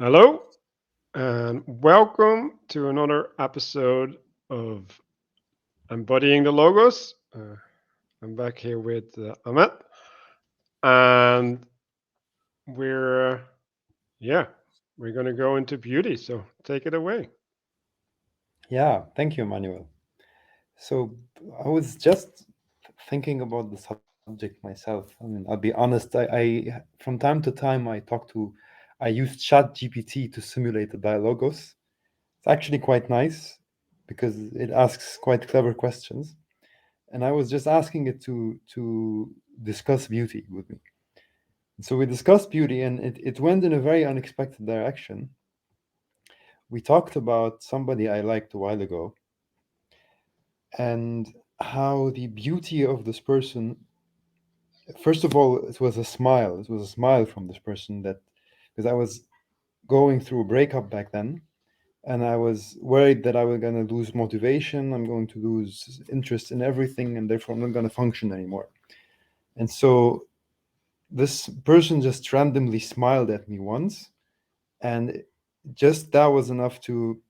Hello, and welcome to another episode of Embodying the Logos. I'm back here with Ahmad, and we're yeah, we're gonna go into beauty. So take it away. Yeah, thank you, Manuel. So I was just thinking about the subject myself. I mean, I'll be honest. I from time to time I used Chat GPT to simulate the dialogos. It's actually quite nice because it asks quite clever questions. And I was just asking it to discuss beauty with me. So we discussed beauty, and it went in a very unexpected direction. We talked about somebody I liked a while ago and how the beauty of this person, first of all, it was a smile from this person, that because I was going through a breakup back then, and I was worried that I was going to lose motivation, I'm going to lose interest in everything, and therefore I'm not going to function anymore. And so this person just randomly smiled at me once, and just that was enough to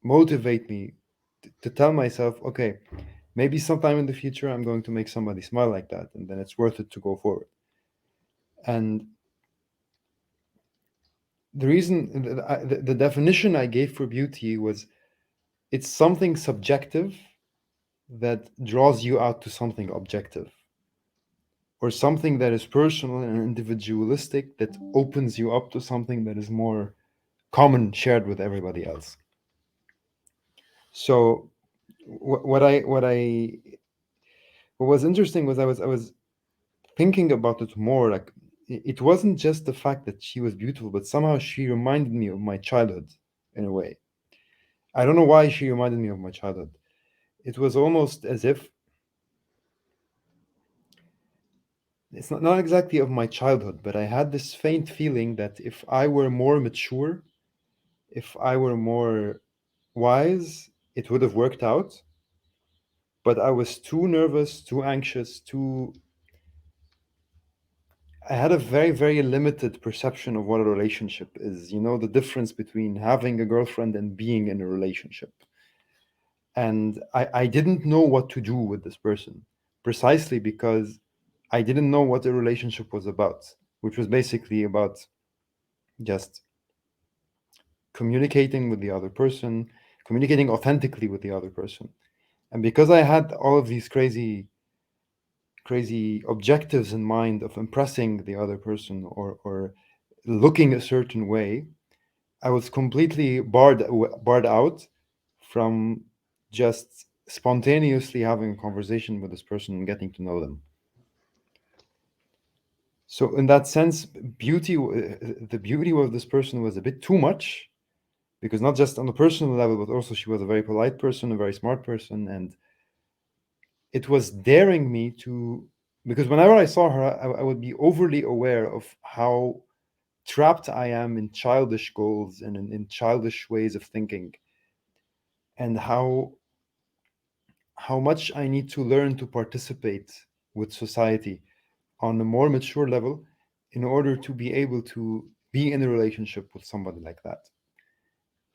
motivate me to tell myself, okay, maybe sometime in the future I'm going to make somebody smile like that, and then it's worth it to go forward. And the definition I gave for beauty was, it's something subjective that draws you out to something objective, or something that is personal and individualistic that opens you up to something that is more common, shared with everybody else. So what was interesting was I was thinking about it more, like it wasn't just the fact that she was beautiful, but somehow she reminded me of my childhood in a way. I don't know why she reminded me of my childhood. It was almost as if it's not exactly of my childhood, but I had this faint feeling that if I were more mature, if I were more wise, it would have worked out. But I was too nervous, too anxious, too. I had a very, very limited perception of what a relationship is. You know, the difference between having a girlfriend and being in a relationship. And I didn't know what to do with this person, precisely because I didn't know what a relationship was about, which was basically about just communicating with the other person, communicating authentically with the other person. And because I had all of these crazy objectives in mind of impressing the other person, or looking a certain way, I was completely barred out from just spontaneously having a conversation with this person and getting to know them. So in that sense, the beauty of this person was a bit too much, because not just on a personal level, but also she was a very polite person, a very smart person, and it was daring me to, because whenever I saw her, I would be overly aware of how trapped I am in childish goals and in childish ways of thinking, and how much I need to learn to participate with society on a more mature level in order to be able to be in a relationship with somebody like that.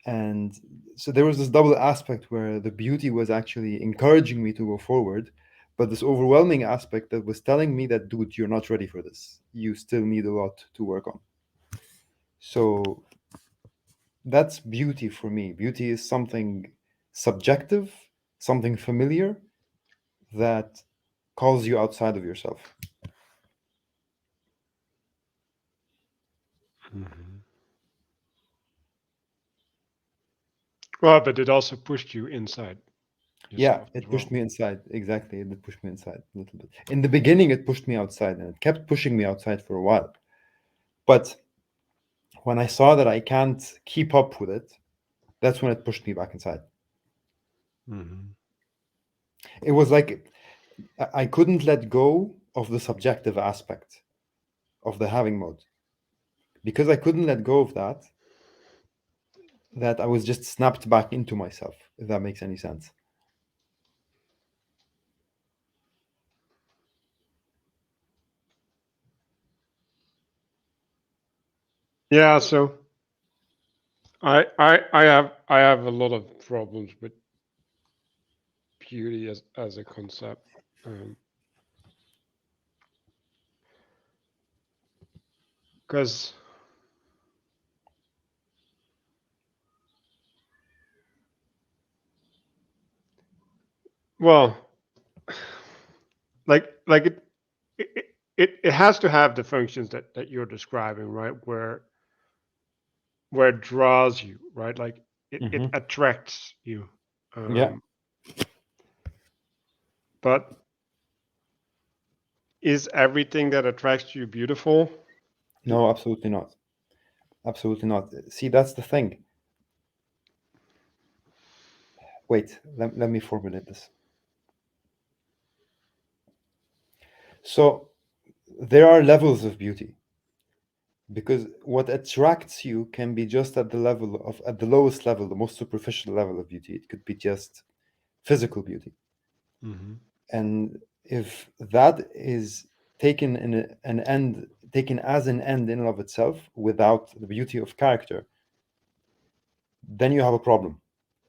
And so there was this double aspect where the beauty was actually encouraging me to go forward, but this overwhelming aspect that was telling me that, dude, you're not ready for this. You still need a lot to work on. So that's beauty for me. Beauty is something subjective, something familiar, that calls you outside of yourself. Mhm. Well, but it also pushed you inside Yeah, yourself as it pushed well. me inside. Exactly. It did push me inside a little bit. In the beginning, it pushed me outside, and it kept pushing me outside for a while. But when I saw that I can't keep up with it, that's when it pushed me back inside. Hmm. It was like I couldn't let go of the subjective aspect of the having mode. Because I couldn't let go of that, that I was just snapped back into myself, if that makes any sense. Yeah. So. I have a lot of problems with beauty as a concept. Because, well, like it has to have the functions that you're describing, right? Where it draws you, right? Like it Hmm. attracts you. Yeah. Um, but is everything that attracts you beautiful? No, absolutely not. Absolutely not. See, that's the thing. Wait, let me formulate this. So there are levels of beauty, because what attracts you can be just at the lowest level, the most superficial level of beauty. It could be just physical beauty. Mm-hmm. And if that is taken taken as an end in and of itself without the beauty of character, then you have a problem.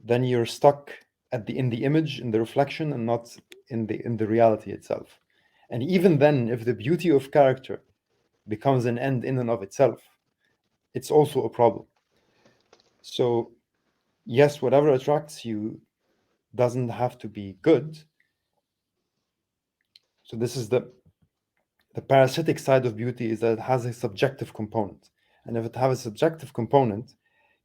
Then you're stuck in the image, in the reflection, and not in the reality itself. And even then, if the beauty of character becomes an end in and of itself, it's also a problem. So yes, whatever attracts you doesn't have to be good. So this is the parasitic side of beauty, is that it has a subjective component. And if it has a subjective component,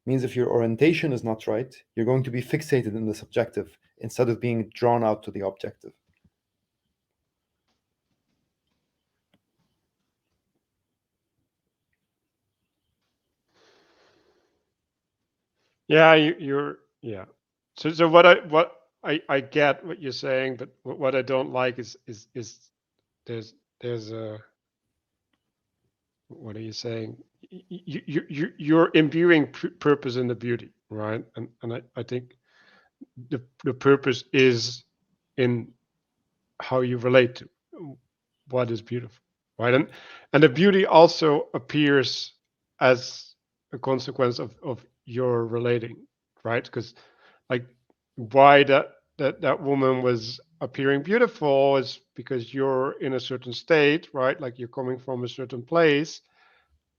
means if your orientation is not right, you're going to be fixated in the subjective instead of being drawn out to the objective. Yeah, you're yeah. So what I get what you're saying, but what I don't like is there's there's a what are you saying? You're imbuing purpose in the beauty, right? And I think the purpose is in how you relate to what is beautiful, right? And the beauty also appears as a consequence of your relating, right? Because like why that woman was appearing beautiful is because you're in a certain state, right? Like you're coming from a certain place,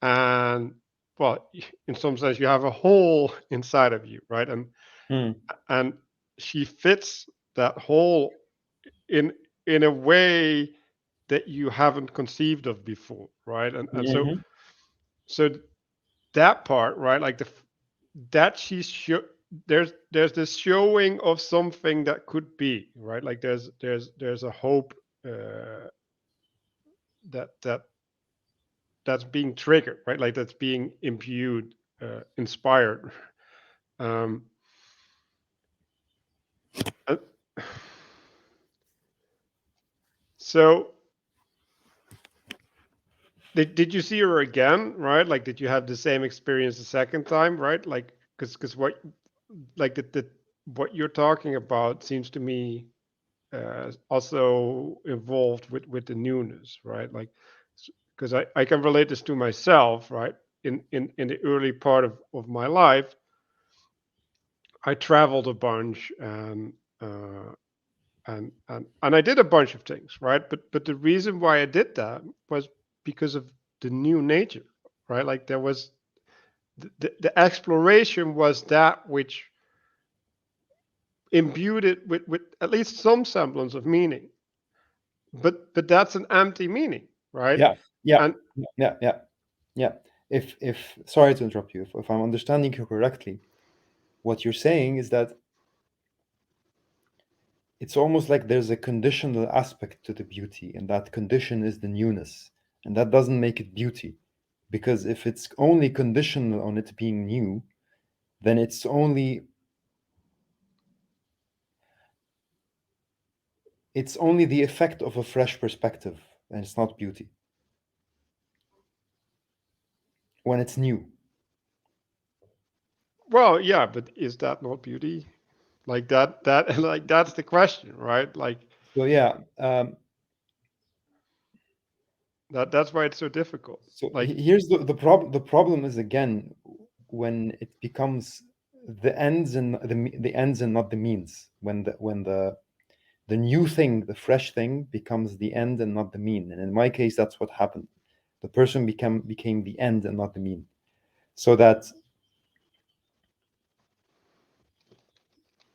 and well, in some sense you have a hole inside of you, right? Hmm. And she fits that hole in in a way that you haven't conceived of before, right? And so Hmm. so that part, right? Like that she's there's this showing of something that could be, right? Like there's a hope that that's being triggered, right? Like that's being imbued, inspired. Um, uh, so did you see her again, right? Like did you have the same experience the second time, right? Like because what like the what you're talking about seems to me also involved with the newness, right? Like because I can relate this to myself, right? In the early part of my life, I traveled a bunch uh, and I did a bunch of things, right? But the reason why I did that was because of the new nature, right? Like there was the exploration was that which imbued it with at least some semblance of meaning. But that's an empty meaning, right? Yeah, yeah, And yeah, yeah, yeah. If sorry to interrupt you, if I'm understanding you correctly, what you're saying is that it's almost like there's a conditional aspect to the beauty, and that condition is the newness, and that doesn't make it beauty, because if it's only conditional on it being new, then it's only the effect of a fresh perspective, and it's not beauty when it's new. well, yeah, but is that not beauty? Like that like that's the question, right? Like So yeah, that's why it's so difficult. so Like here's the problem. The problem is, again, when it becomes the ends and the ends and not the means. When the new thing, the fresh thing, becomes the end and not the mean. And in my case, that's what happened. The person became the end and not the mean. So that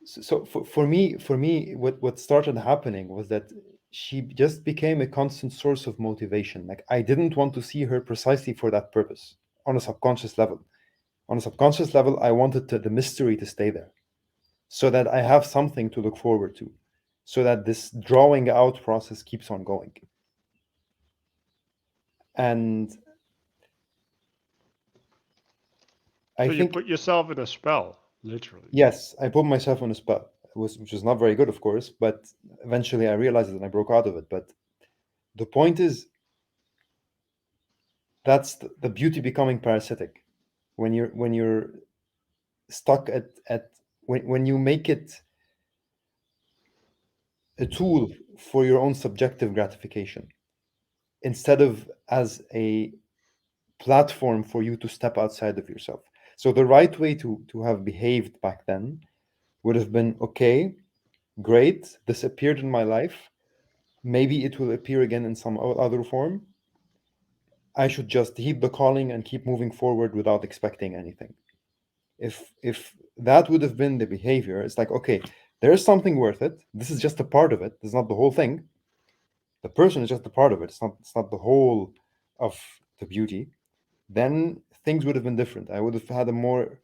so for me, what started happening was that she just became a constant source of motivation. Like, I didn't want to see her precisely for that purpose on a subconscious level. On a subconscious level, I wanted the mystery to stay there, so that I have something to look forward to, so that this drawing out process keeps on going. And I So you think, put yourself in a spell, literally. yes, I put myself on a spot, which was not very good, of course, but eventually I realized it and I broke out of it. But the point is, that's the beauty becoming parasitic. When you're stuck at when you make it a tool for your own subjective gratification, instead of as a platform for you to step outside of yourself. So the right way to have behaved back then would have been, okay, great, this appeared in my life. Maybe it will appear again in some other form. I should just heed the calling and keep moving forward without expecting anything. If that would have been the behavior, it's like, okay, there's something worth it. This is just a part of it. This is not the whole thing. The person is just a part of it. It's not the whole of the beauty. Then things would have been different. I would have had a more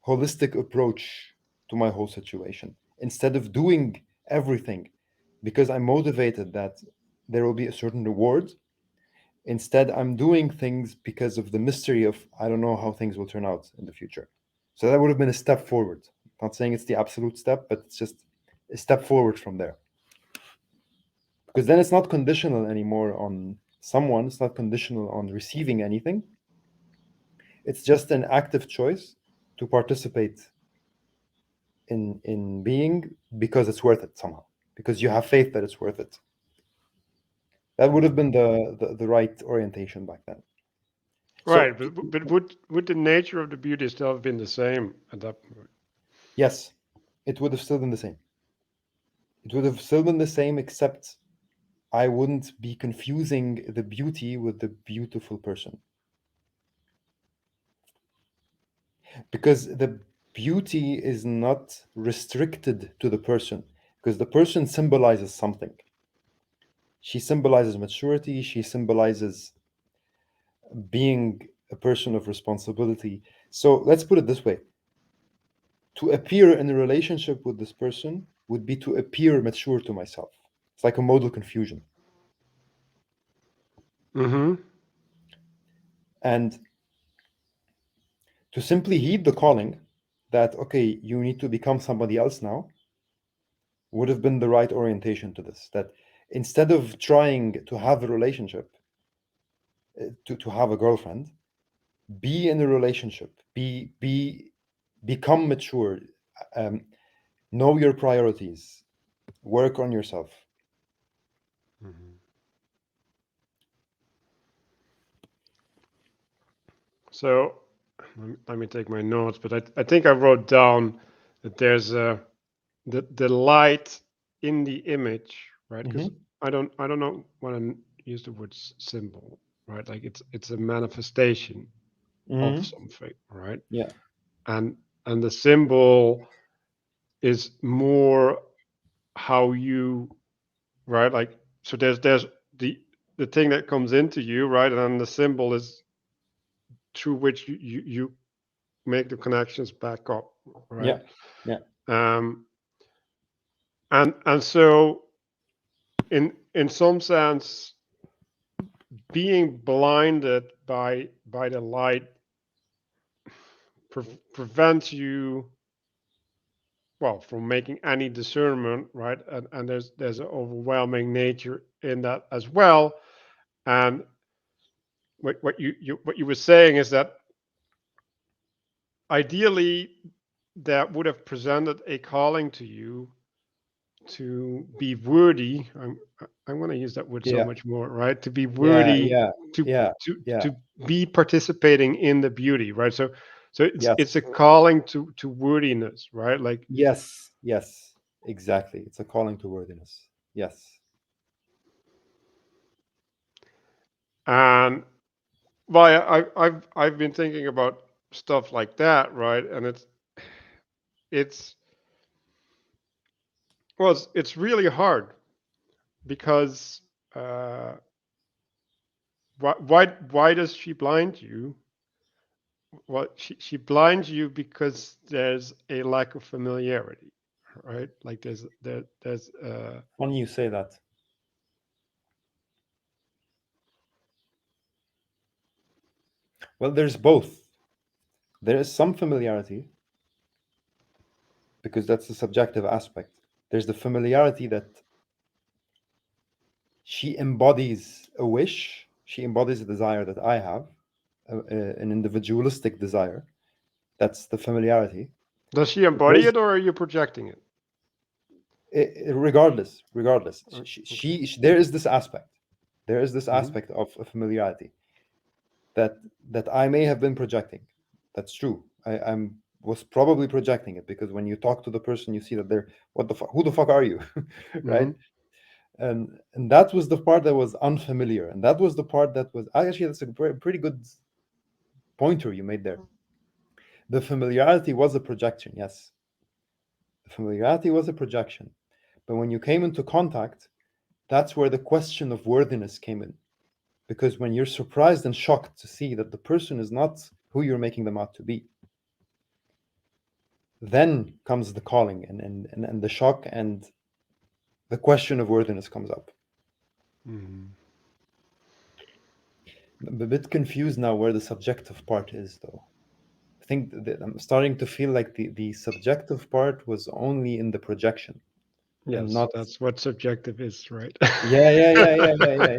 holistic approach to my whole situation, instead of doing everything because I'm motivated that there will be a certain reward. Instead, I'm doing things because of the mystery of, I don't know how things will turn out in the future. So that would have been a step forward. Not saying it's the absolute step, but it's just a step forward from there. Because then it's not conditional anymore on someone, it's not conditional on receiving anything. It's just an active choice to participate in being, because it's worth it somehow, because you have faith that it's worth it. That would have been the right orientation back then. So Right, but would the nature of the beauty still have been the same at that point? yes, it would have still been the same. It would have still been the same, except I wouldn't be confusing the beauty with the beautiful person, because the beauty is not restricted to the person, because the person symbolizes something. She symbolizes maturity, she symbolizes being a person of responsibility. So let's put it this way: to appear in a relationship with this person would be to appear mature to myself. It's like a modal confusion. Mm-hmm. And to simply heed the calling that, okay, you need to become somebody else now, would have been the right orientation to this. That instead of trying to have a relationship, to have a girlfriend, be in a relationship, become mature, um, know your priorities, work on yourself. Mm-hmm. So let me take my notes, but I think I wrote down that there's the light in the image, right? Because Hmm. I don't know when I use the word symbol, right? Like it's a manifestation of Hmm. something, right? Yeah. And and the symbol is more how you, right? Like, so there's the the thing that comes into you, right? And then the symbol is through which you make the connections back up, right? Yeah. Yeah. Um, and so in some sense, being blinded by the light prevents you, well, from making any discernment, right? And there's an overwhelming nature in that as well. And what you were saying is that ideally that would have presented a calling to you to be worthy. I'm going to use that word so Yeah. much more, right? To be Yeah. worthy, Yeah. to Yeah. to Yeah. to be participating in the beauty, right? So So it's a Yes. calling to worthiness, right? Like, Yes. Yes. Exactly. It's a calling to worthiness. Yes. and well, I've been thinking about stuff like that, right? And it's well, it's really hard because uh, why does she blind you? Well, she blinds you because there's a lack of familiarity, right? Like there's When you say that, well, there's both. There is some familiarity because that's the subjective aspect. There's the familiarity that she embodies a wish, she embodies a desire that I have, an individualistic desire. That's the familiarity. does she embody There's it or are you projecting it? regardless, Okay. there is this aspect. There is this Hmm. aspect of a familiarity that I may have been projecting. That's true. I'm was probably projecting it because when you talk to the person, you see that they're what the fuck? Who the fuck are you, right? Hmm. And that was the part that was unfamiliar, and that was the part that was actually that's a pretty good pointer you made there. The familiarity was a projection, yes. The familiarity was a projection, but when you came into contact, that's where the question of worthiness came in. Because when you're surprised and shocked to see that the person is not who you're making them out to be, then comes the calling and the shock, and the question of worthiness comes up. Hmm. I'm a bit confused now where the subjective part is, though. I think that I'm starting to feel like the subjective part was only in the projection and Yes, not. that's what subjective is, right? Yeah. Yeah,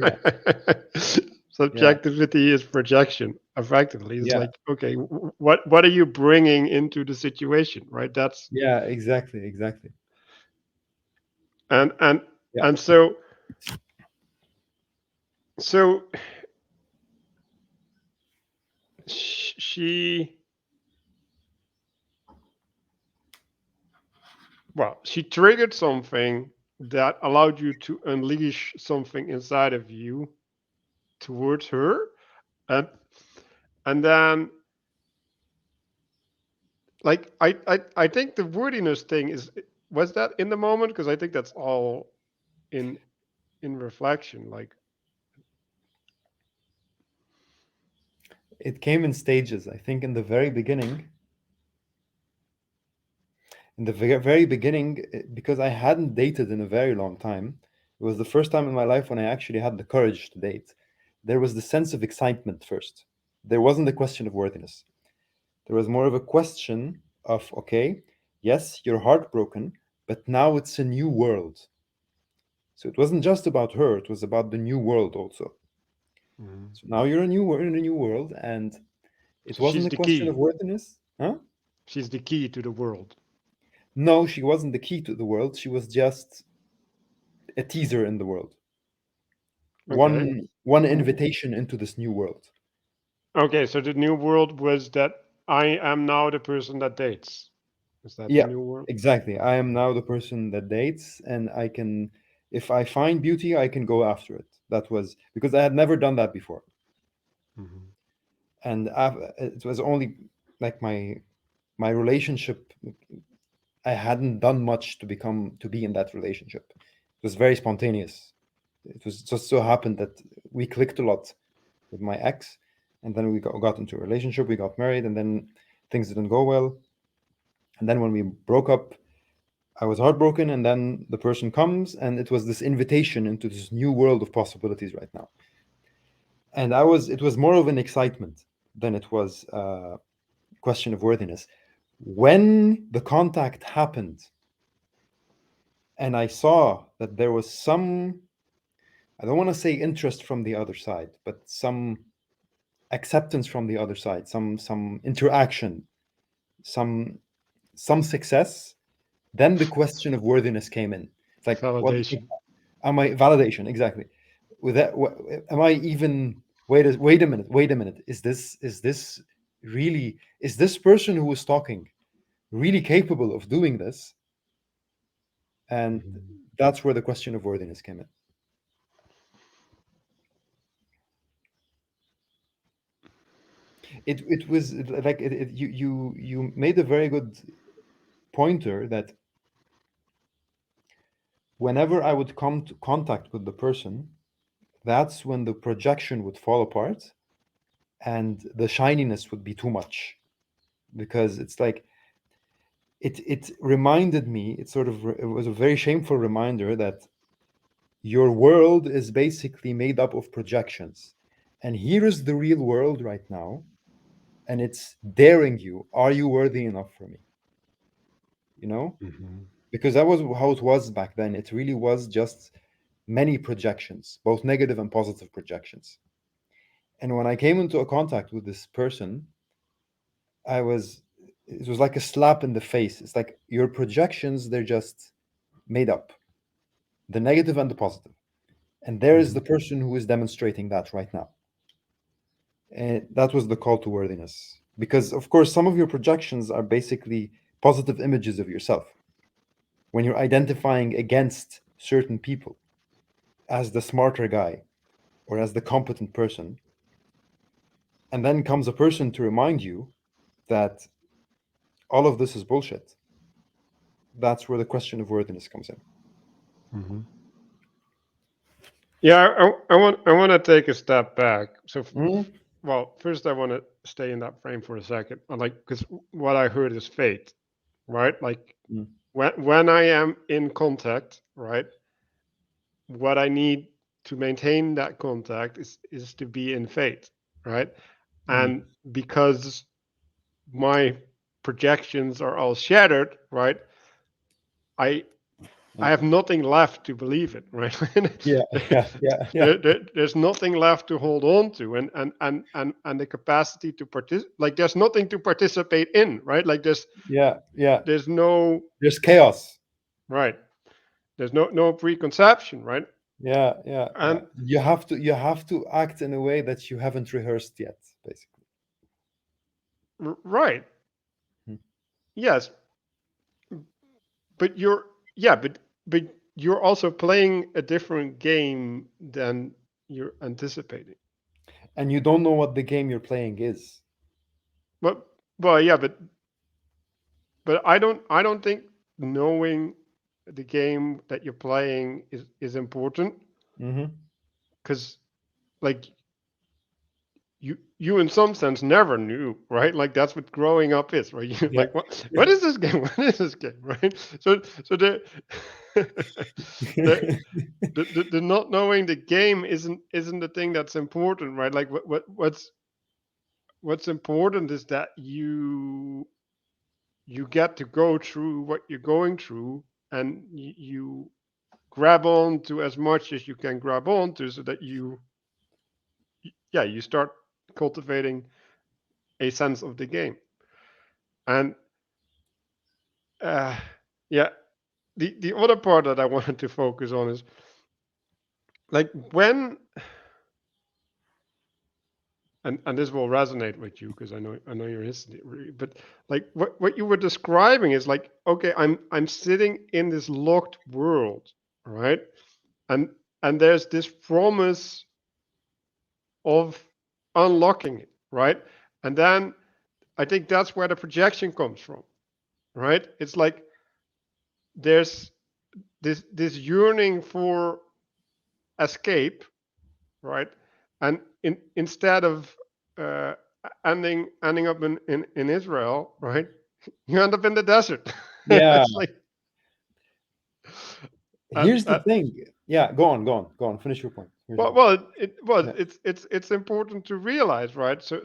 Subjectivity is projection. Effectively, it's yeah, like, okay, what are you bringing into the situation, right? That's yeah, exactly. and and Yeah, and so she well, she triggered something that allowed you to unleash something inside of you towards her, and and then like I think the wordiness thing is was that in the moment because I think that's all in reflection. Like, it came in stages. I think in the very beginning, very beginning, because I hadn't dated in a very long time. It was the first time in my life when I actually had the courage to date. There was the sense of excitement first. There wasn't a question of worthiness. There was more of a question of, okay, yes, you're heartbroken, but now it's a new world. So it wasn't just about her, it was about the new world also. mhm. So now you're in a new world, and it So she's wasn't a the question of key. worthiness. Huh? She's the key to the world. No, she wasn't the key to the world. She was just a teaser in the world. Okay. One invitation into this new world. Okay, so the new world was that I am now the person that dates. Is that the Yeah, new world? exactly. I am Okay. now the person that dates, and I can, if I find beauty, I can go after it. That was because I had never done that before, Hmm. and it was only like my relationship. I hadn't done much to be in that relationship. It was very spontaneous. It was just so happened that we clicked a lot with my ex, and then we got into a relationship. We got married, and then things didn't go well. And then when we broke up, I was heartbroken, and then the person comes, and it was this invitation into this new world of possibilities right now. And it was more of an excitement than it was a question of worthiness. When the contact happened, and I saw that there was some, I don't want to say interest from the other side, but some acceptance from the other side, some interaction, some success, then the question of worthiness came in. It's like, what the fuck Validation. am I validation exactly? With that, am I even? Wait a minute. Wait a minute. Is this? really, is this person who is talking really capable of doing this? And Mhm. that's where the question of worthiness came in. It was like you made a very good pointer that whenever I would come to contact with the person, that's when the projection would fall apart and the shininess would be too much, because it's like it reminded me, it was a very shameful reminder that your world is basically made up of projections, and here is the real world right now, and it's daring you, are you worthy enough for me, you know? Mhm. Because that was how it was back then. It really was just many projections, both negative and positive projections. And when I came into a contact with this person, I was it was like a slap in the face. It's like your projections, they're just made up, the negative and the positive. And there is the Mhm. person who is demonstrating that right now. And that was the call to worthiness. Because of course some of your projections are basically positive images of yourself. When you're identifying against certain people as the smarter guy or as the competent person, and then comes a person to remind you that all of this is bullshit, that's where the question of worthiness comes in. Mhm. Yeah, I want to take a step back. So, Mm, well, first I want to stay in that frame for a second. Like, because what I heard is fate, right? Like, mm, when I am in contact, right? What I need to maintain that contact is to be in fate, right? mm, And because my projections are all shattered, right? I yeah, I have nothing left to believe it, right? yeah, yeah, yeah, yeah, There's nothing left to hold on to, and the capacity to participate. Like there's nothing to participate in, right? Like yeah, yeah. there's no There's chaos. right. There's no preconception, right? Yeah, yeah, yeah. And You have to act in a way that you haven't rehearsed yet, basically. right, Mm. yes, but but you're also playing a different game than you're anticipating. And you don't know what the game you're playing is. But well, yeah, but I don't think knowing the game that you're playing is important Mm-hmm. because like you in some sense never knew, right? Like that's what growing up is, right? You Yeah. like what is this game? What is this game, right? So the the not knowing the game isn't the thing that's important, right? Like what's important is that you get to go through what you're going through and you grab on to as much as you can grab on to so that yeah, you start cultivating a sense of the game. And uh, yeah, the other part that I wanted to focus on is like when and this will resonate with you because I know your history, but like what you were describing is like okay, I'm sitting in this locked world, right? And there's this promise of unlocking it, right? And then I think that's where the projection comes from, right? It's like there's this yearning for escape, right? And instead of uh, ending up in Israel, right? You end up in the desert. Yeah. It's like and Here's the thing. Yeah, go on, go on, go on. Finish your point. Finish your point. well, Yeah. it's important to realize, right? So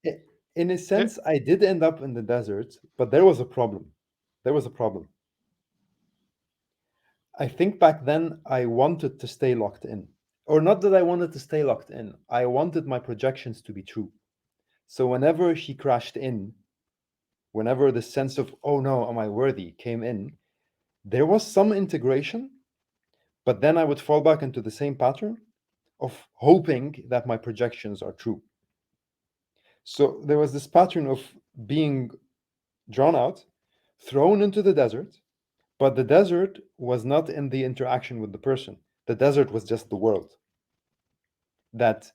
I- In a the, sense, I did end up in the desert, but there was a problem. There was a problem. I think back then I wanted to stay locked in. Or not that I wanted to stay locked in, I wanted my projections to be true. So whenever she crashed in, whenever the sense of, oh no, am I worthy came in, there was some integration, but then I would fall back into the same pattern of hoping that my projections are true. So there was this pattern of being drawn out, thrown into the desert, but the desert was not in the interaction with the person. The desert was just the world. That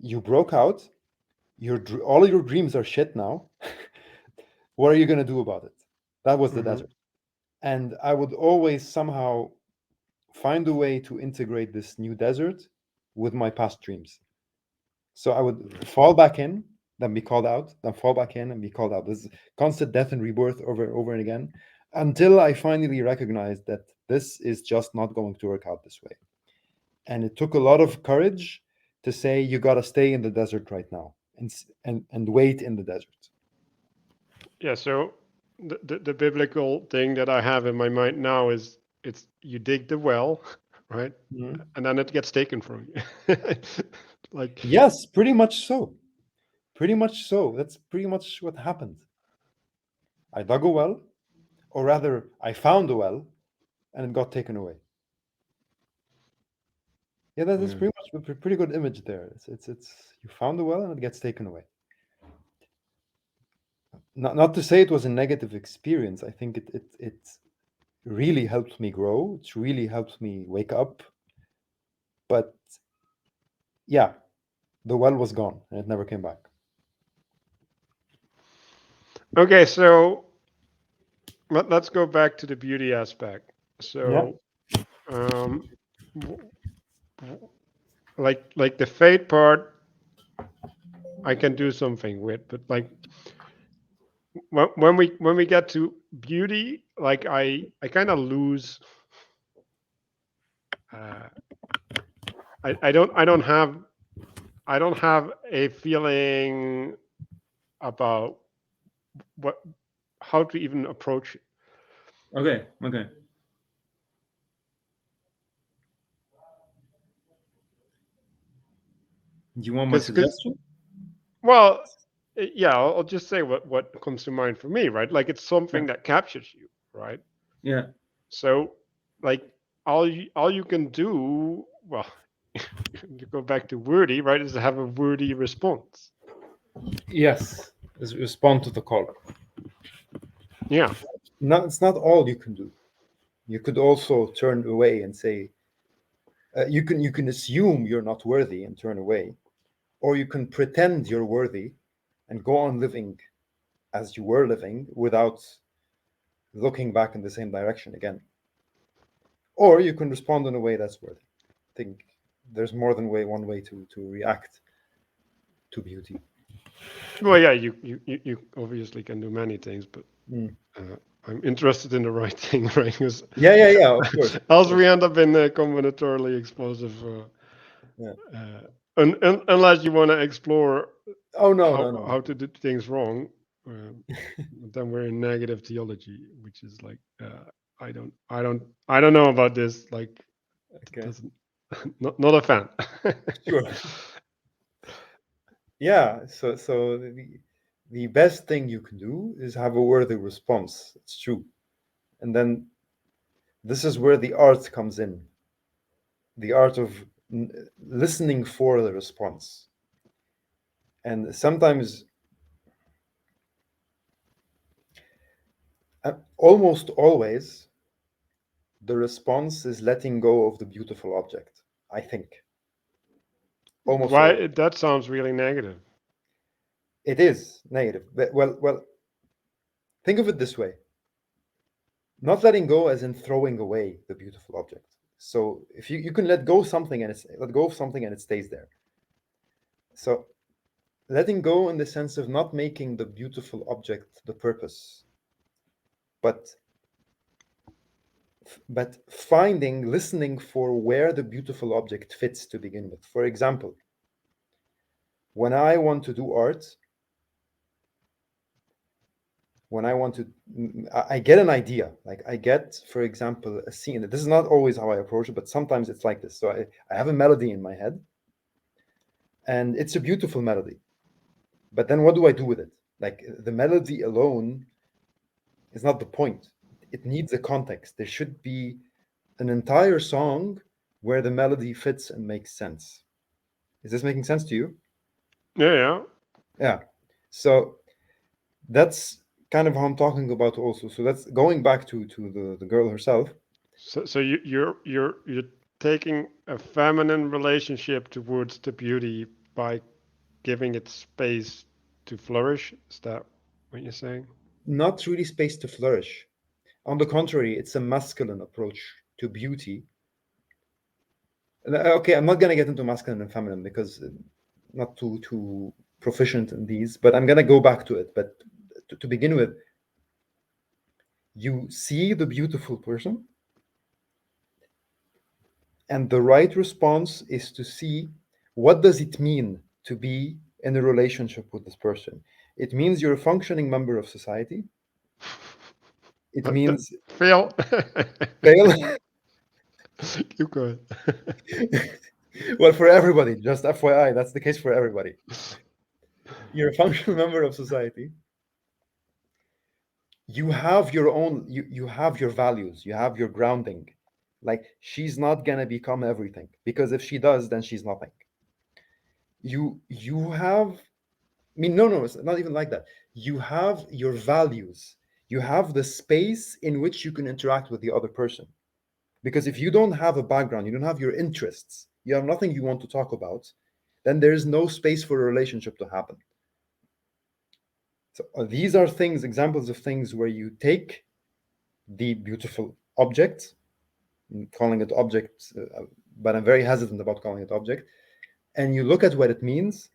you broke out, all your dreams are shit now. What are you going to do about it? That was the Hmm. desert. And I would always somehow find a way to integrate this new desert with my past dreams. So I would fall back in, then be called out, then fall back in and be called out. This constant death and rebirth over and over and again until I finally recognized that this is just not going to work out this way. And it took a lot of courage to say, you got to stay in the desert right now and wait in the desert. Yeah. So the biblical thing that I have in my mind now is it's you dig the well, right, Mhm. and then it gets taken from you. Like, Yes, pretty much so. Pretty much so. That's pretty much what happened. I dug a well, or rather, I found a well, and it got taken away. Yeah, that's yeah. pretty much a pretty good image there. It's you found a well and it gets taken away. Not to say it was a negative experience. I think it really helped me grow. It's really helped me wake up. But yeah, the well was gone and it never came back. Okay. So let's go back to the beauty aspect. Yeah. So, um, w- like the fate part, I can do something with, but like when we get to beauty, like I kind of lose. Uh, I don't have a feeling about what how to even approach it. Okay, okay. Do you want my Because suggestion? well, yeah, I'll just say what comes to mind for me, right? Like it's Yeah. something that captures you, right? Yeah. So like all you can do, well, you go back to wordy, right, is to have a wordy response. Yes. Respond to the call. Yeah. No, it's not all you can do. You could also turn away and say, you can assume you're not worthy and turn away, or you can pretend you're worthy and go on living as you were living without looking back in the same direction again. Or you can respond in a way that's worthy. I think there's more than one way to react to beauty. Well, yeah, you obviously can do many things, but Mm. I'm interested in the right thing, right? Because Yeah, yeah, yeah. Of course, of else we course. end up in a combinatorially explosive. Yeah. Unless you want to explore Oh no, how no, no. how to do things wrong, then we're in negative theology, which is like I don't know about this. Like, it Okay. doesn't not a fan. Sure. Yeah. So the best thing you can do is have a worthy response. It's true. And then this is where the art comes in. The art of listening for the response. And sometimes, almost always, the response is letting go of the beautiful object. I think almost always Why that sounds really negative. it is negative. But, well, think of it this way: not letting go, as in throwing away the beautiful object. So if you can let go of something and it stays there. So letting go in the sense of not making the beautiful object the purpose, but listening for where the beautiful object fits to begin with. For example, when I want to do art, when I want to, I get an idea. Like I get, for example, a scene. This is not always how I approach it, but sometimes it's like this. So I have a melody in my head, and it's a beautiful melody. But then what do I do with it? Like the melody alone is not the point. It needs a context. There should be an entire song where the melody fits and makes sense. Is this making sense to you? Yeah, yeah. Yeah. So that's kind of how I'm talking about also. So that's going back to the girl herself. So you're taking a feminine relationship towards the beauty by giving it space to flourish. Is that what you're saying? Not really space to flourish. On the contrary, it's a masculine approach to beauty. Okay, I'm not gonna get into masculine and feminine because not too proficient in these, but I'm gonna go back to it. But to begin with, you see the beautiful person, and the right response is to see what does it mean to be in a relationship with this person. It means you're a functioning member of society. It means Fail. fail. Keep going. Well, for everybody, just FYI, that's the case for everybody. You're a functional member of society. You have your own, you have your values, you have your grounding. Like, she's not gonna become everything, because if she does, then she's nothing. You have, I mean, no, it's not even like that. You have your values. You have the space in which you can interact with the other person. Because if you don't have a background, you don't have your interests, you have nothing you want to talk about, then there's no space for a relationship to happen. So these are things, examples of things where you take the beautiful object, I'm calling it object, but I'm very hesitant about calling it object, and you look at what it means,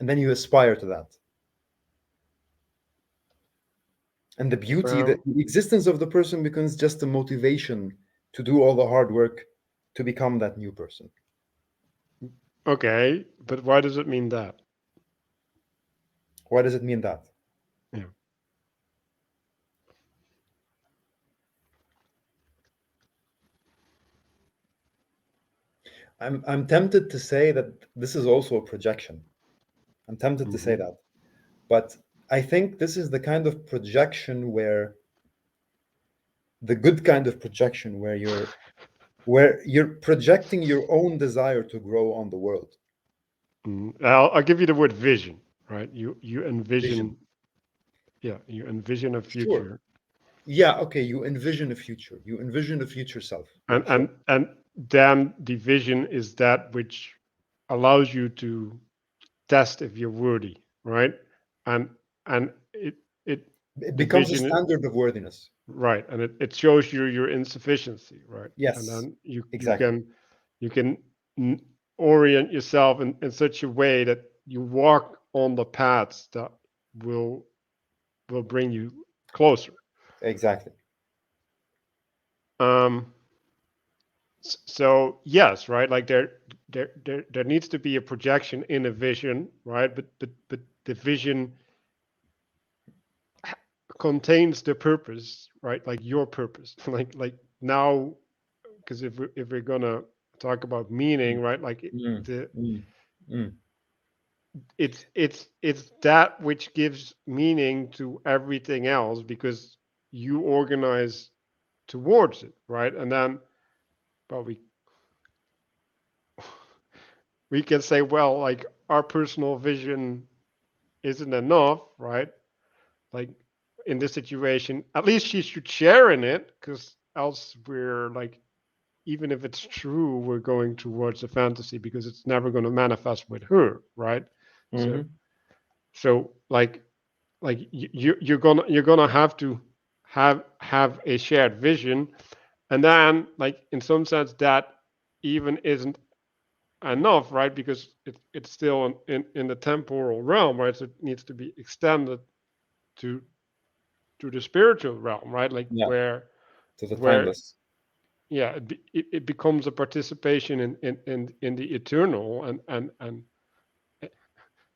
and then you aspire to that. And the beauty, Well, the existence of the person becomes just a motivation to do all the hard work to become that new person. okay, but why does it mean that? Why does it mean that? Yeah. I'm tempted to say that this is also a projection. I'm tempted to say Hmm. that. But I think this is the kind of projection where the good kind of projection where you're projecting your own desire to grow on the world. I'll give you the word vision, right? You Vision. envision, yeah, you envision a Sure. future, Yeah, okay, you envision a future. You envision a future self. Yeah, and sure. then the vision is that which allows you to test if you're worthy, right? And and it It the becomes a vision, standard of worthiness. right, and it shows you your insufficiency, right? And Yes, then you exactly. can n- orient yourself in such a way that you walk on the paths that will bring you closer. Exactly. Um, so yes, right, like there needs to be a projection in a vision, right? But the vision contains the purpose, right? Like your purpose, like now, because if we're gonna talk about meaning, right? Like Mm, the mm, mm. it's that which gives meaning to everything else because you organize towards it, right? And then, well, we can say, well, like our personal vision isn't enough, right? Like in this situation, at least she should share in it, because else we're like, even if it's true, we're going towards a fantasy because it's never going to manifest with her, right? So Mhm. like you're gonna have to have a shared vision, and then like in some sense that even isn't enough, right? Because it's still in the temporal realm, right? So it needs to be extended to the spiritual realm, right? Like Yeah, to the where timeless. yeah, it becomes a participation in the eternal, and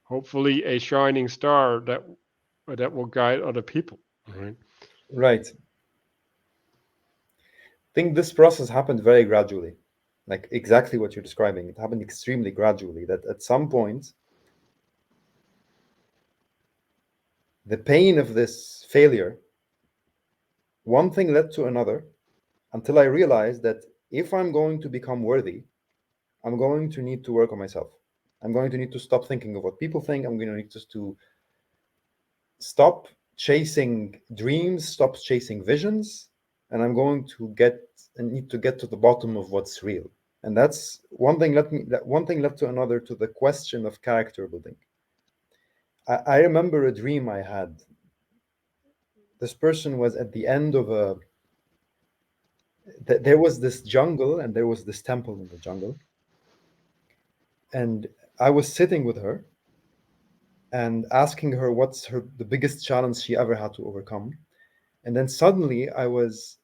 hopefully a shining star that will guide other people, right? Right. I think this process happened very gradually. Like exactly what you're describing. It happened extremely gradually, that at some point, the pain of this failure, one thing led to another, until I realized that if I'm going to become worthy, I'm going to need to work on myself. I'm going to need to stop thinking of what people think. I'm going to need just to stop chasing dreams, stop chasing visions, and I'm going to need to get to the bottom of what's real. And that's one thing. That one thing led to another, to the question of character building. I remember a dream I had. This person was at the end of a. There was this jungle, and there was this temple in the jungle, and I was sitting with her and asking her what's the biggest challenge she ever had to overcome. And then suddenly I was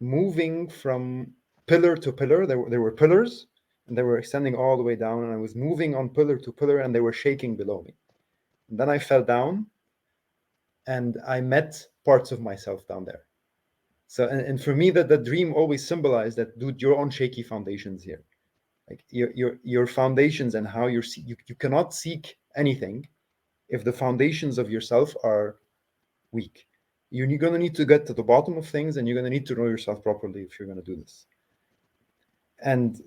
moving from pillar to pillar. There were pillars, and they were extending all the way down, and I was moving on pillar to pillar, and they were shaking below me. And then I fell down, and I met parts of myself down there. So, and for me, that dream always symbolized that, dude, you're on shaky foundations here. Like your foundations, and how you cannot seek anything if the foundations of yourself are weak. You're going to need to get to the bottom of things, and you're going to need to know yourself properly if you're going to do this. And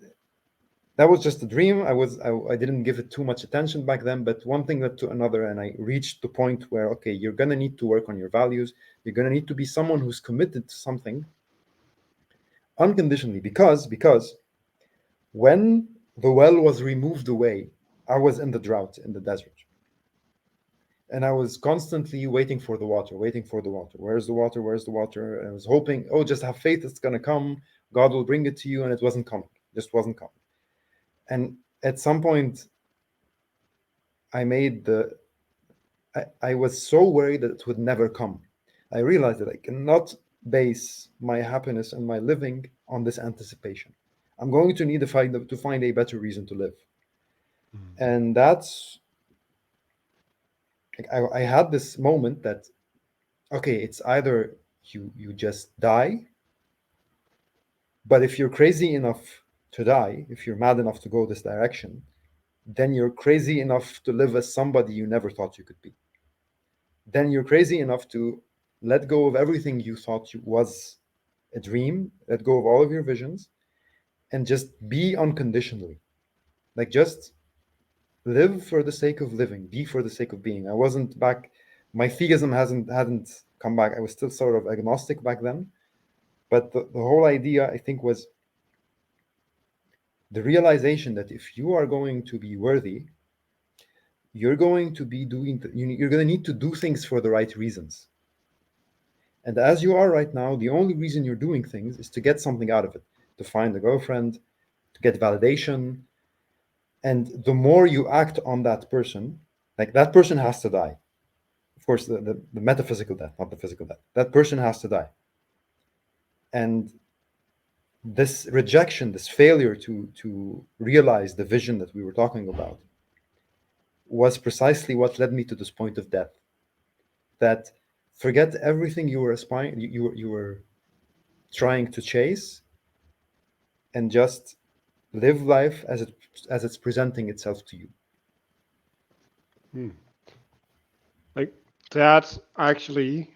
that was just a dream. I didn't give it too much attention back then, but one thing led to another, and I reached the point where, okay, you're going to need to work on your values. You're going to need to be someone who's committed to something unconditionally, because when the well was removed away, I was in the drought, in the desert. And I was constantly waiting for the water, waiting for the water. Where's the water? Where's the water? And I was hoping, oh, just have faith, it's going to come. God will bring it to you. And it wasn't coming, just wasn't coming. And at some point, I was so worried that it would never come. I realized that I cannot base my happiness and my living on this anticipation. I'm going to need to find a better reason to live. And that's, I had this moment that, okay, it's either you just die, but if you're crazy enough to die, if you're mad enough to go this direction, then you're crazy enough to live as somebody you never thought you could be. Then you're crazy enough to let go of everything you thought was a dream, let go of all of your visions, and just be unconditionally. Like, just live for the sake of living, be for the sake of being. I wasn't back, my theism hadn't come back. I was still sort of agnostic back then. But the whole idea, I think, was the realization that if you are going to be worthy, you're going to be you're going to need to do things for the right reasons. And as you are right now, the only reason you're doing things is to get something out of it, to find a girlfriend, to get validation. And the more you act on that person, like, that person has to die. Of course, the metaphysical death, not the physical death. That person has to die. And this rejection, this failure to realize the vision that we were talking about, was precisely what led me to this point of death. That forget everything you were aspiring, you were trying to chase, and just live life as it's presenting itself to you. Like, that's actually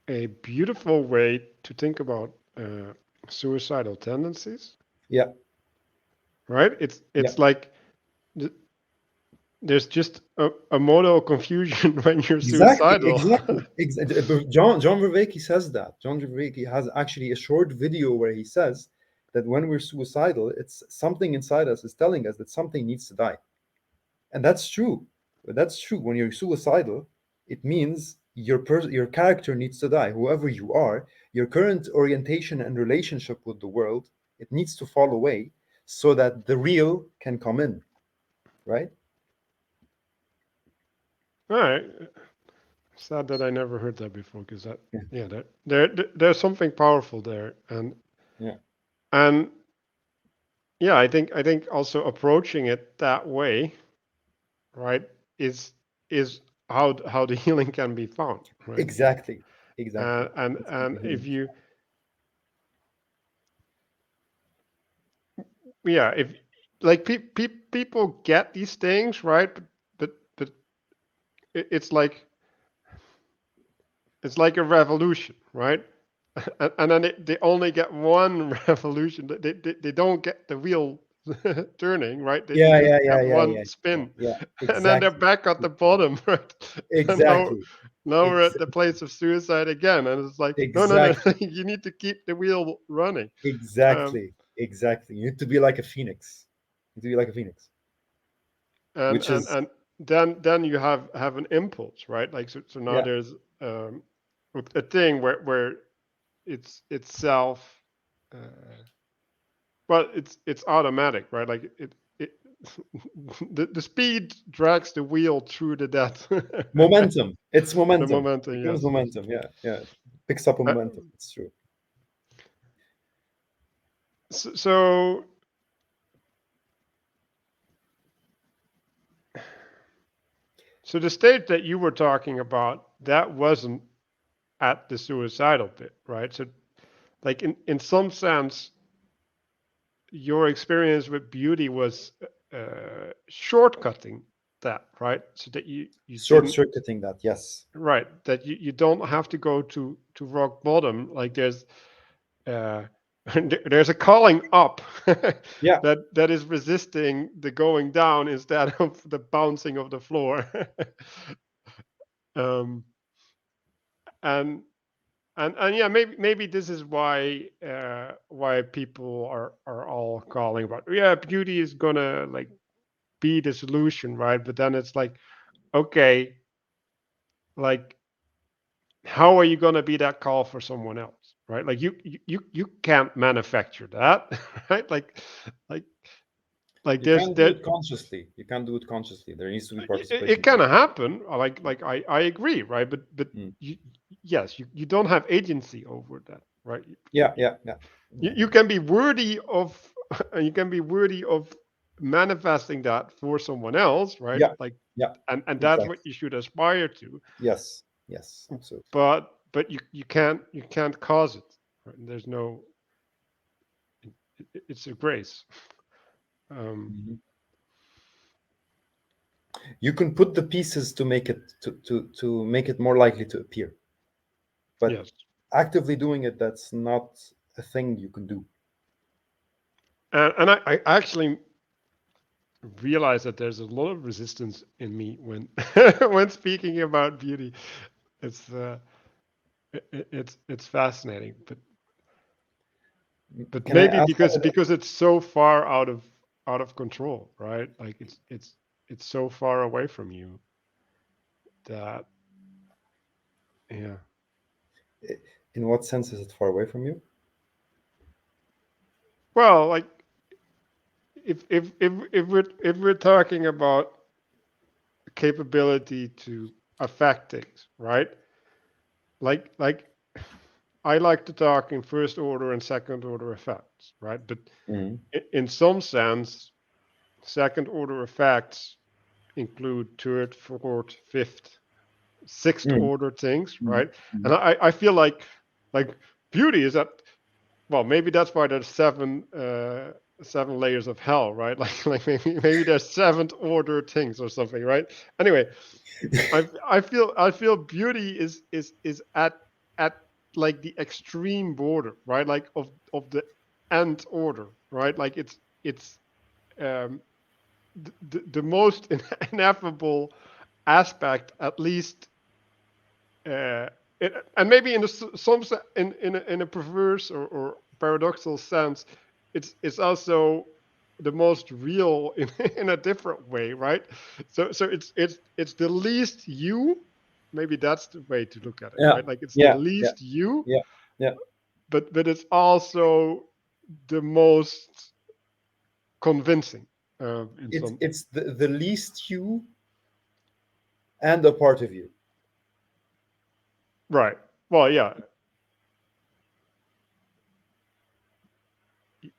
a beautiful way to think about suicidal tendencies. Yeah. Right? It's like there's just a modal confusion when you're suicidal. Exactly. John Vervaeke says that. John Vervaeke has actually a short video where he says that when we're suicidal, it's something inside us is telling us that something needs to die. And that's true. That's true. When you're suicidal, it means your character needs to die. Whoever you are, your current orientation and relationship with the world, it needs to fall away so that the real can come in, right? All right. Sad that I never heard that before, because there's something powerful there, and Yeah. and yeah, I think also approaching it that way, right, is how the healing can be found, right? Exactly. And if you, yeah, if like people get these things, right, but it's like a revolution, right? And then they only get one revolution. They don't get the real turning, right? They Yeah, just yeah, have yeah, yeah, one yeah, yeah, spin, yeah. and then they're Exactly. back at the bottom, right? And Exactly. now we're at the Exactly. place of suicide again, and it's like, no, no, no, Exactly. you need to keep the wheel running. Um, Exactly. Exactly. You need to be like a phoenix. You need to be like a phoenix, and which and is, and then you have an impulse, right? Like so now yeah, there's um, a thing where it's self. Uh, well, it's automatic, right? Like it the speed drags the wheel through the death. momentum. It's The momentum. It momentum, becomes yes, yes. momentum. Yeah, yeah. Picks up a Uh, momentum. It's true. so so the state that you were talking about, that wasn't at the suicidal bit, right? So like in some sense, your experience with beauty was shortcutting that, right? So that you Short didn't, circuiting that. Yes. right, that you don't have to go to rock bottom. Like uh there's a calling up Yeah. that is resisting the going down instead of the bouncing of the floor. um and and yeah, maybe this is why people are all calling about, yeah, beauty is gonna like be the solution, right? But then it's like, okay, like how are you gonna be that call for someone else, right? Like you can't manufacture that, right? Like like You there's can't do there it consciously. You can't do it consciously. There needs to be it participation. can happen. Like I agree, right? But Mm. you, yes, you don't have agency over that, right? Yeah, yeah, yeah. You can be worthy of you can be worthy of manifesting that for someone else, right? Yeah, Like yeah. and that's what Exactly. you should aspire to. Yes, yes, absolutely. But you can't cause it, right? There's no, it's a grace. um Mhm. You can put the pieces to make it to make it more likely to appear, but yes. actively doing it, that's not a thing you can do. And I actually realize that there's a lot of resistance in me when when speaking about beauty. It's it's fascinating, but Can I maybe ask? because it's so far out of control, right? Like it's so far away from you that, yeah. In what sense is it far away from you? Well, like if we're talking about capability to affect things, right? Like I like to talk in first order and second order effects, right? But Mhm. in some sense, second order effects include third, fourth, fifth, sixth Mhm. order things, Mhm. right? And Mhm. I feel like beauty is that, well, maybe that's why there's seven layers of hell, right? Like maybe there's seventh order things or something, right? Anyway, I feel beauty is at like the extreme border, right? Like of the nth order, right? Like it's um the most ineffable aspect, at least, uh, and maybe in some in a perverse or paradoxical sense, it's also the most real in a different way, right? So it's the least you. Maybe that's the way to look at it, Yeah, right? Like it's the yeah, yeah, least you, yeah, yeah. but it's also the most convincing, in It's some. it's the least you and a part of you. Right. Well, yeah.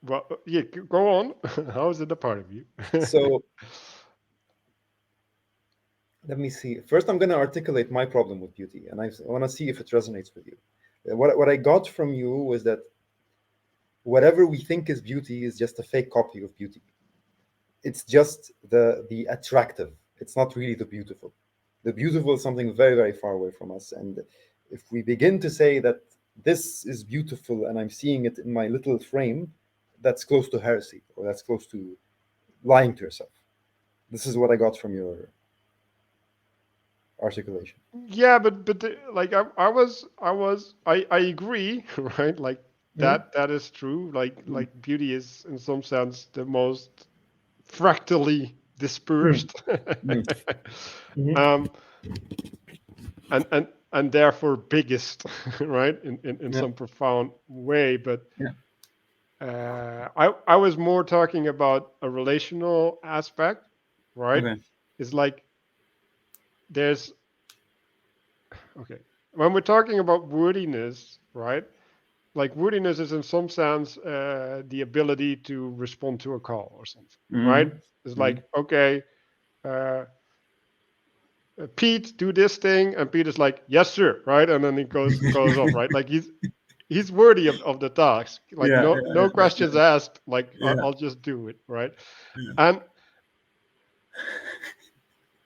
Well, yeah. Go on. How is it a part of you? So let me see. First, I'm going to articulate my problem with beauty, and I want to see if it resonates with you. What I got from you was that whatever we think is beauty is just a fake copy of beauty. It's just the attractive. It's not really the beautiful. The beautiful is something very, very far away from us. And if we begin to say that this is beautiful and I'm seeing it in my little frame, that's close to heresy, or that's close to lying to yourself. This is what I got from your articulation. Yeah, but like I agree, right? Like Mhm. that is true. Like beauty is in some sense the most fractally Mhm. dispersed, Mhm. Mhm. um, and therefore biggest, right? In Yeah. some profound way. But Yeah. I was more talking about a relational aspect, right? Okay. It's like there's okay when we're talking about wordiness, right? Like wordiness is in some sense the ability to respond to a call or something, right? Mm-hmm. It's Mm-hmm. like okay, uh, Pete, do this thing, and Pete is like, yes, sir, right, and then he goes off, right? Like he's worthy of the task. Like Yeah, no questions asked. Like yeah, I'll just do it, right? yeah.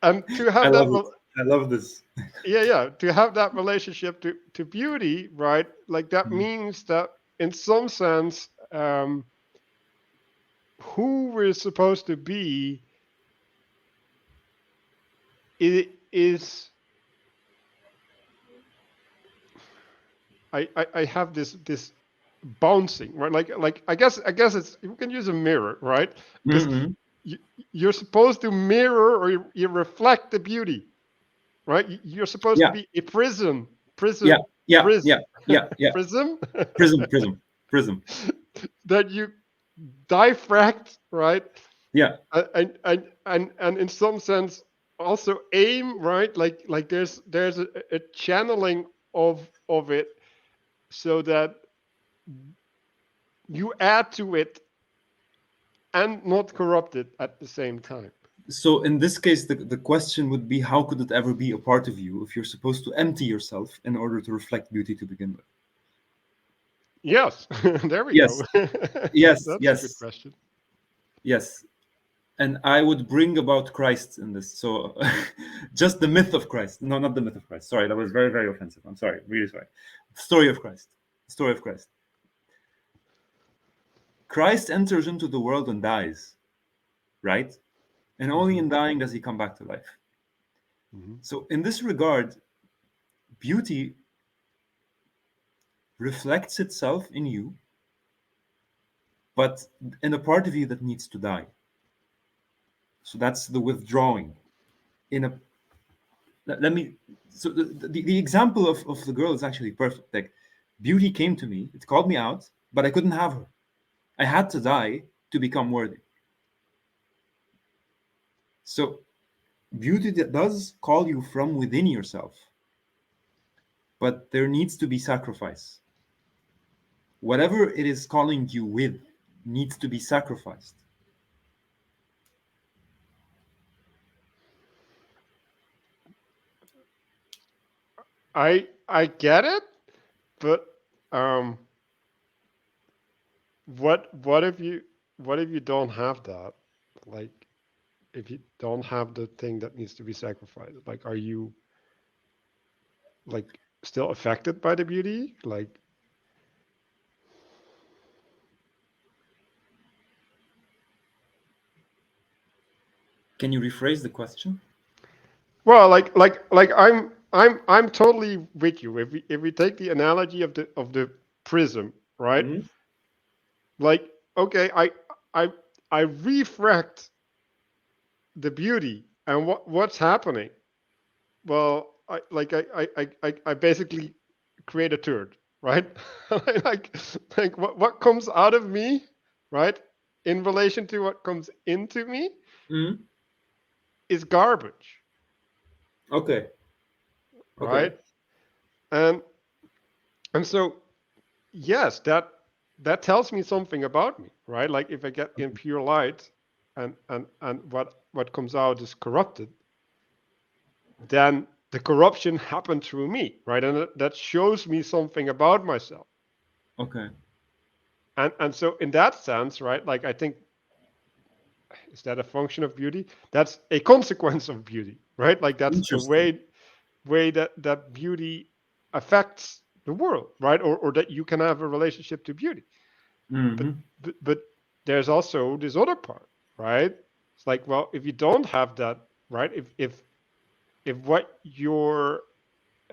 And to I have that, love it. I love this. yeah, to have that relationship to beauty, right? Like that Mhm. means that in some sense, who we're supposed to be is I have this bouncing, right? Like I guess it's you can use a mirror, right? Because Mm-hmm. you, you're supposed to mirror or you reflect the beauty, right? You're supposed to Yeah, be a prism, yeah, yeah, yeah, prism, yeah, yeah. prism Prism, prism, prism. that you diffract, right? Yeah. And in some sense also aim, right? Like there's a channeling of it so that you add to it and not corrupt it at the same time. So in this case, the question would be, how could it ever be a part of you if you're supposed to empty yourself in order to reflect beauty to begin with? Yes, there we go. Yes, yes, That's a good yes, question. yes. And I would bring about Christ in this. So just the myth of Christ. No, not the myth of Christ. Sorry, that was very, very offensive. I'm sorry, really sorry. The story of Christ. The story of Christ. Christ enters into the world and dies, right? And only Hmm. in dying does he come back to life. Hmm. So in this regard, beauty reflects itself in you, but in a part of you that needs to die. So that's the withdrawing. In a let me so the example of the girl is actually perfect. Like beauty came to me, it called me out, but I couldn't have her. I had to die to become worthy. So beauty that does call you from within yourself, but there needs to be sacrifice. Whatever it is calling you with needs to be sacrificed. I get it, but um, what if you don't have that? Like if you don't have the thing that needs to be sacrificed, like are you like still affected by the beauty? Like Can you rephrase the question? well, like I'm totally with you. If we take the analogy of the prism, right? Mhm. Like okay, I I refract the beauty, and what's happening? Well, I basically create a turd, right? like like what comes out of me, right? In relation to what comes into me Mhm. is garbage, Okay. Okay. right? And and so yes, that tells me something about me, right? Like if I get in pure light and what comes out is corrupted, then the corruption happened through me, right? And that shows me something about myself. Okay. And so in that sense, right? Like I think is that a function of beauty? That's a consequence of beauty, right? Like that's a Interesting. way that beauty affects the world, right? Or that you can have a relationship to beauty. But, Hmm. but there's also this other part, right? It's like, well, if you don't have that, right? If what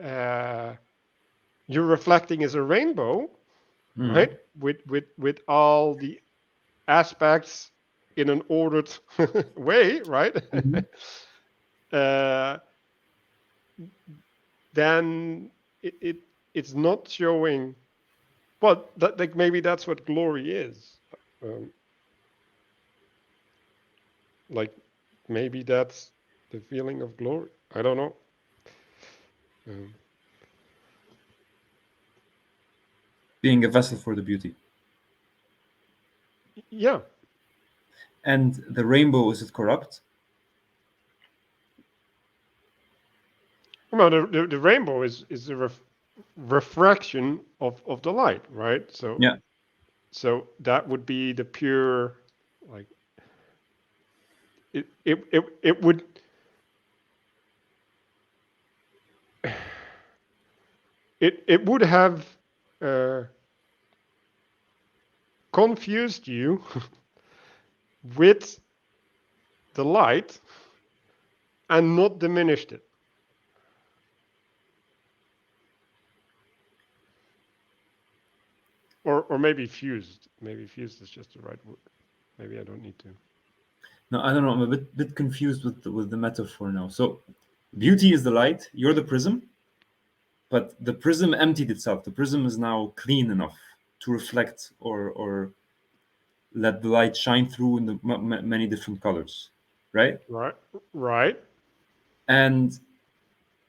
uh, you're reflecting is a rainbow, right? Hmm. With all the aspects in an ordered way, right? Hmm. uh, then it it's not showing. Well, that like maybe that's what glory is. Um, like maybe that's the feeling of glory. I don't know. Um, Being a vessel for the beauty. yeah. And the rainbow, is it corrupt? Well, the rainbow is a refraction of the light, right? Yeah. So that would be the pure, like it would it would have uh, confused you with the light and not diminished it. Or maybe fused. Maybe fused is just the right word. Maybe I don't need to. No, I don't know. I'm a bit confused with with the metaphor now. So, beauty is the light. You're the prism, but the prism emptied itself. The prism is now clean enough to reflect or let the light shine through in the many different colors, right? Right, right. And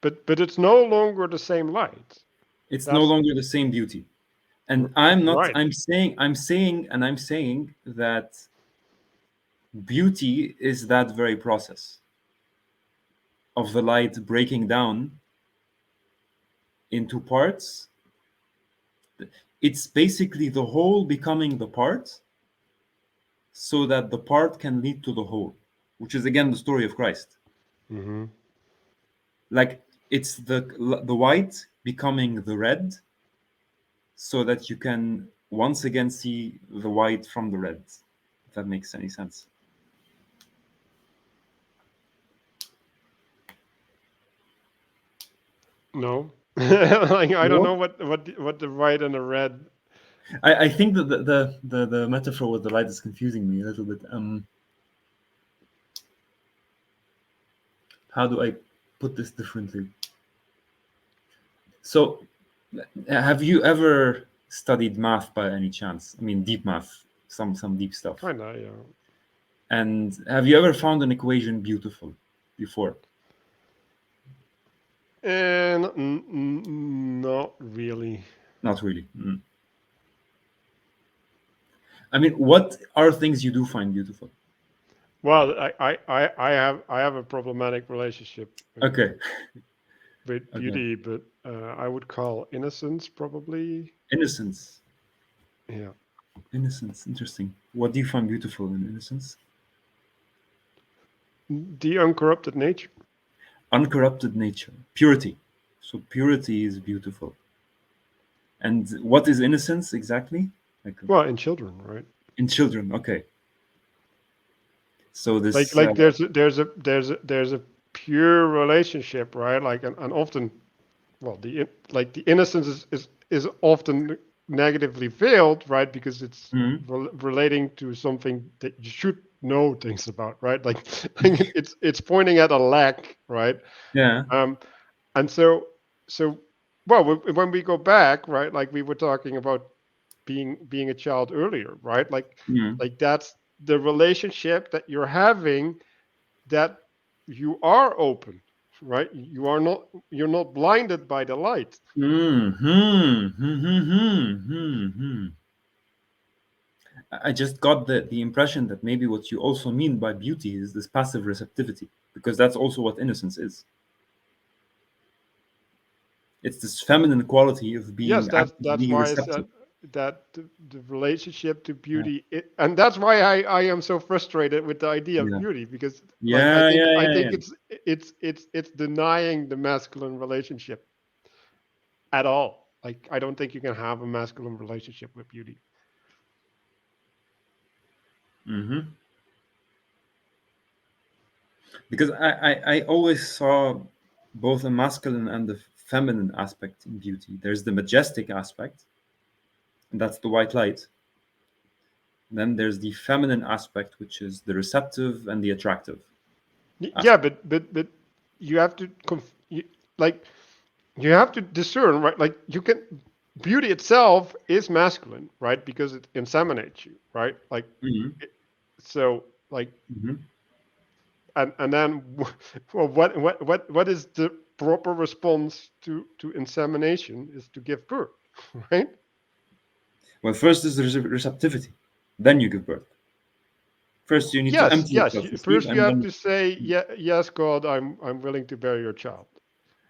But it's no longer the same light. it's no That's longer the same beauty. And I'm not. right. I'm saying that beauty is that very process of the light breaking down into parts. It's basically the whole becoming the part so that the part can lead to the whole, which is again the story of Christ. Mm-hmm. Like it's the white becoming the red so that you can once again see the white from the red, if that makes any sense. No, like I don't No? know what the white and the red. I think that the metaphor with the light is confusing me a little bit. How do I put this differently? So, have you ever studied math by any chance? I mean, deep math, some deep stuff. Kinda, yeah. And have you ever found an equation beautiful before? And not really. Not really. Mm. I mean, what are things you do find beautiful? Well, I have a problematic relationship Okay, with okay. beauty, but I would call innocence probably. Innocence. Yeah. Innocence. Interesting. What do you find beautiful in innocence? The uncorrupted nature. Uncorrupted nature. Purity. So purity is beautiful. And what is innocence exactly? Like Well, in children, right? in children. Okay. So Like this. like there's a pure relationship, right? Like and often, well, like the innocence is often negatively veiled, right? Because it's Mhm. relating to something that you should know things about, right? Like it's pointing at a lack, right? Yeah. Um, and so well, when we go back, right? Like we were talking about being a child earlier, right? Mhm. Like that's the relationship that you're having, that you are open, right? You're not blinded by the light. Mhm. Mhm. Mhm. I just got the impression that maybe what you also mean by beauty is this passive receptivity, because that's also what innocence is. It's this feminine quality of Yes, being that's being why I said receptive. that the relationship to Yeah. beauty, and that's why I am so frustrated with the idea of Yeah. beauty, because like Yeah. Yeah. I Yeah. think Yeah. it's denying the masculine relationship at all. Like I don't think you can have a masculine relationship with beauty. Mm-hmm. Because I always saw both a masculine and a feminine aspect in beauty. There's the majestic aspect, and that's the white light. Then there's the feminine aspect, which is the receptive and the attractive Yeah, aspect. but you have to like you have to discern, right? Like you can beauty itself is masculine, right? Because it inseminates you, right? Like Mm-hmm. it, so like Mm-hmm. and then well, what is the proper response to insemination is to give birth, right? Well, first is the receptivity, then you give birth. First, you need to Yes, empty yes. yourself to receive, First, you and have then to say, yeah, yes, God, I'm willing to bear your child.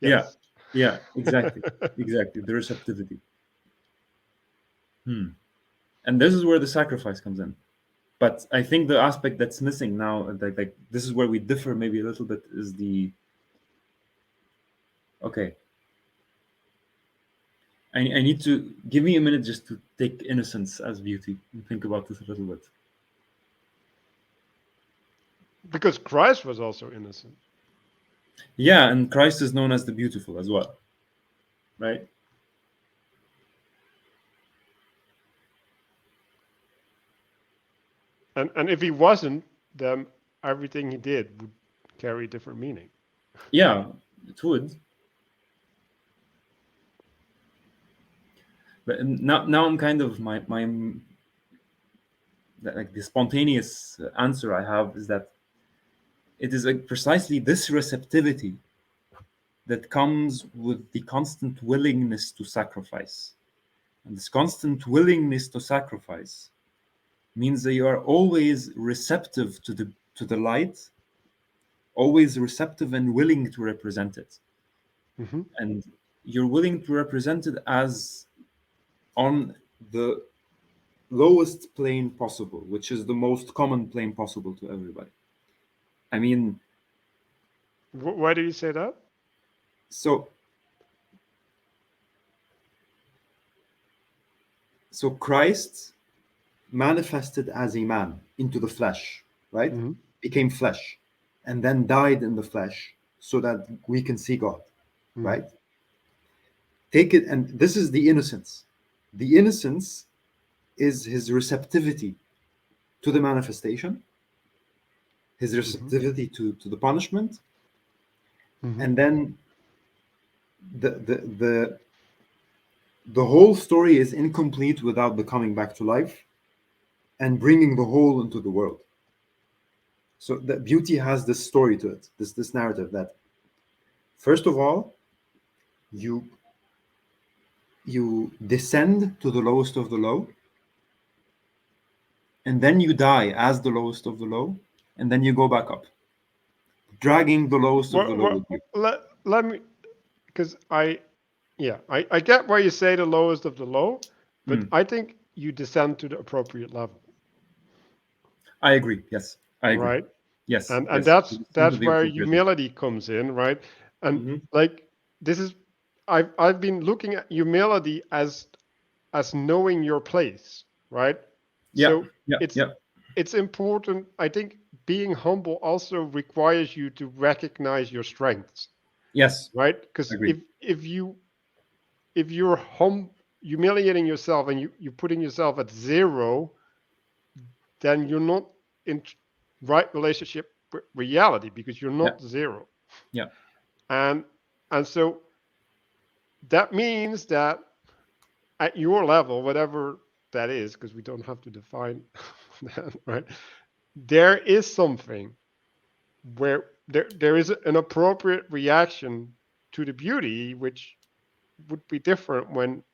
yeah, Yes. yeah, exactly, exactly. The receptivity. Hmm. And this is where the sacrifice comes in. But I think the aspect that's missing now, like this is where we differ maybe a little bit, is the okay. I need to give me a minute just to take innocence as beauty and think about this a little bit. Because Christ was also innocent. Yeah, and Christ is known as the beautiful as well, right? And if he wasn't, then everything he did would carry different meaning. Yeah, it would. But now I'm kind of my like the spontaneous answer I have is that it is like precisely this receptivity that comes with the constant willingness to sacrifice. And this constant willingness to sacrifice means that you are always receptive to the light, always receptive and willing to represent it. Hmm. And you're willing to represent it as on the lowest plane possible, which is the most common plane possible to everybody. I mean, Why do you say that? so Christ manifested as a man into the flesh, right? Hmm. Became flesh, and then died in the flesh so that we can see God, Hmm. right? Take it, and this is the innocence. The innocence is his receptivity to the manifestation, his Hmm. receptivity to the punishment, Hmm. and then the the the the whole story is incomplete without the coming back to life and bringing the whole into the world. So the beauty has this story to it, this narrative that first of all you descend to the lowest of the low, and then you die as the lowest of the low, and then you go back up, dragging the lowest of the low with you. Let me, because I get why you say the lowest of the low, but Mm, I think you descend to the appropriate level, I agree. Yes, I agree. right? Yes, And yes. You descend to that's the where appropriate level. humility comes in, right? And Hmm. like this is I've been looking at humility as knowing your place, right? Yeah, So yeah, it's yeah. it's important. I think being humble also requires you to recognize your strengths, Yes, right? Because agree. if you're humiliating yourself and you're putting yourself at zero, then you're not in right relationship with reality because you're Yeah, not zero. yeah. And and so that means that at your level, whatever that is, because we don't have to define that, right? There is something where there is an appropriate reaction to the beauty, which would be different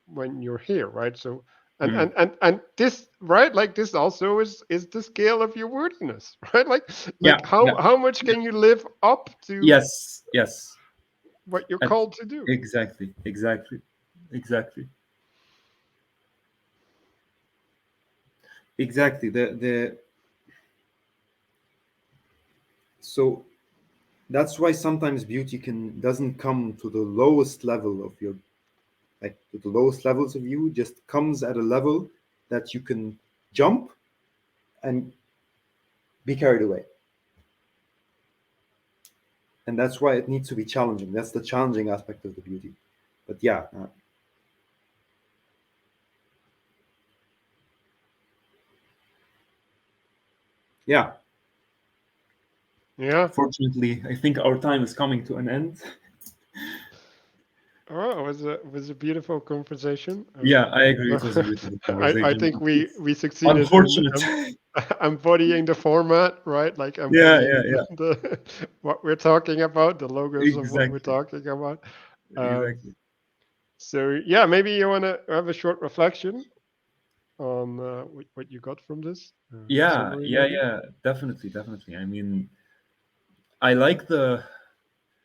when you're here, right? So Mm. and this, right, like this also is the scale of your worthiness, right? Yeah, Like yeah, how much yeah. can you live up to Yes, yes. what you're At, called to do? exactly, exactly, exactly, exactly. The so that's why sometimes beauty can doesn't come to the lowest level of your, like to the lowest levels of you, just comes at a level that you can jump and be carried away. And that's why it needs to be challenging. That's the challenging aspect of the beauty. But yeah, yeah. Yeah. Fortunately, I think our time is coming to an end. Oh, it was a beautiful conversation. Yeah, I agree. It was a beautiful I conversation. think we succeeded in Unfortunate. embodying the format, right? Like Yeah, embodying yeah, yeah. the what we're talking about, the logos of what we're Exactly. talking about. Um, Exactly. so yeah, maybe you want to have a short reflection on what you got from this Yeah, summary, yeah, maybe. yeah. Definitely, definitely. I mean, I like the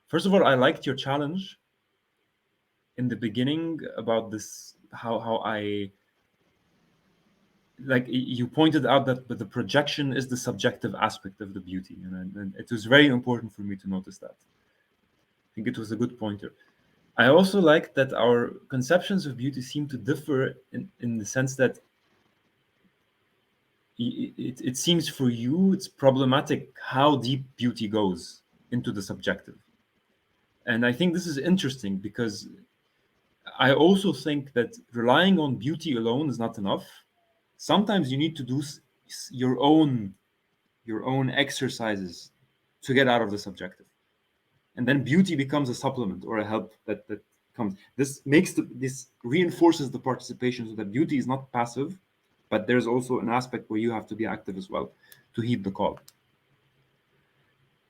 first of all, I liked your challenge in the beginning about this how I like you pointed out that but the projection is the subjective aspect of the beauty, and it was very important for me to notice that. I think it was a good pointer. I also like that our conceptions of beauty seem to differ in the sense that it seems for you it's problematic how deep beauty goes into the subjective. And I think this is interesting because I also think that relying on beauty alone is not enough. Sometimes you need to do your own exercises to get out of the subjective, and then beauty becomes a supplement or a help that comes. This reinforces the participation, so that beauty is not passive, but there's also an aspect where you have to be active as well to heed the call.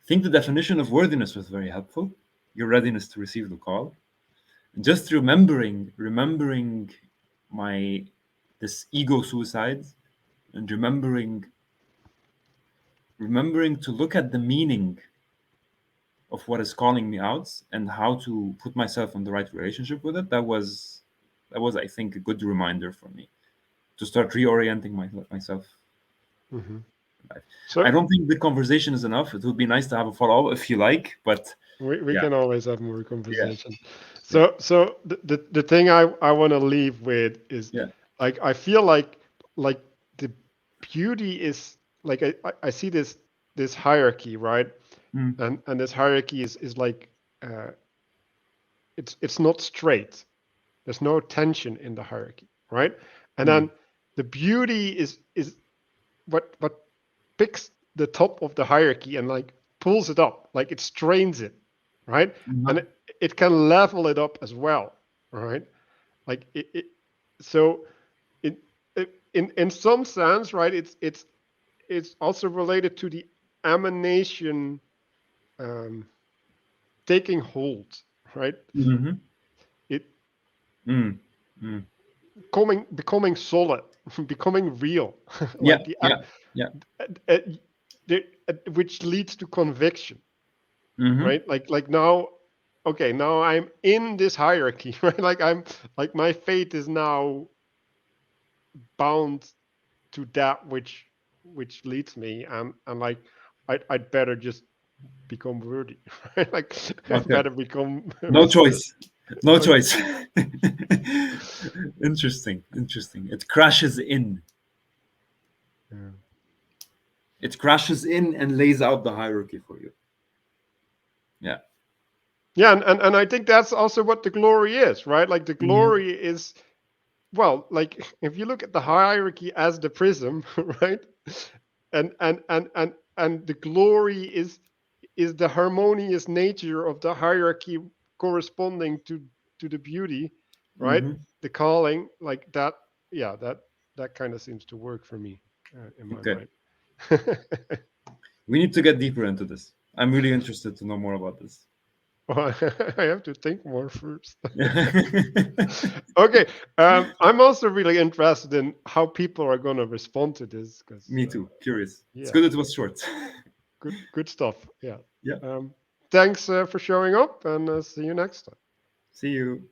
I think the definition of worthiness was very helpful. Your readiness to receive the call. Just remembering my this ego suicide, and remembering to look at the meaning of what is calling me out and how to put myself in the right relationship with it. That was I think a good reminder for me to start reorienting myself. Hmm. I So don't think the conversation is enough. It would be nice to have a follow-up if you like, but we yeah, can always have more yeah, conversation. yeah, So the thing I want to leave with is yeah. like I feel like the beauty is like I see this hierarchy, right? Mm, And this hierarchy is like uh, it's not straight. There's no tension in the hierarchy, right? And mm, then the beauty is what picks the top of the hierarchy and like pulls it up, like it strains it, right? And mhm, it can level it up as well, right? Like so in in some sense, right? It's also related to the emanation um, taking hold, right? mhm, It mm, mm. becoming solid, becoming real, Yeah, like yeah, yeah. uh, which leads to conviction, Mhm, right? Like now, okay, now I'm in this hierarchy, right? Like I'm like my fate is now bound to that which leads me, and like I'd better just become worthy, right? Like I okay. better become No Mr. choice. No Okay. choice. Interesting. Interesting. It crashes in. Yeah. It crashes in and lays out the hierarchy for you. Yeah. Yeah, and I think that's also what the glory is, right? Like the Mhm, glory is, well, like if you look at the hierarchy as the prism, right? And the glory is the harmonious nature of the hierarchy corresponding to the beauty, right? mhm. The calling, like that, yeah, that kind of seems to work for me in my Okay. mind. We need to get deeper into this. I'm really interested to know more about this. Well, I have to think more first. Yeah. Okay, I'm also really interested in how people are going to respond to this because, Me too. Curious. It's yeah, good it was short. good stuff. Yeah. Yeah. Thanks for showing up, and see you next time. See you.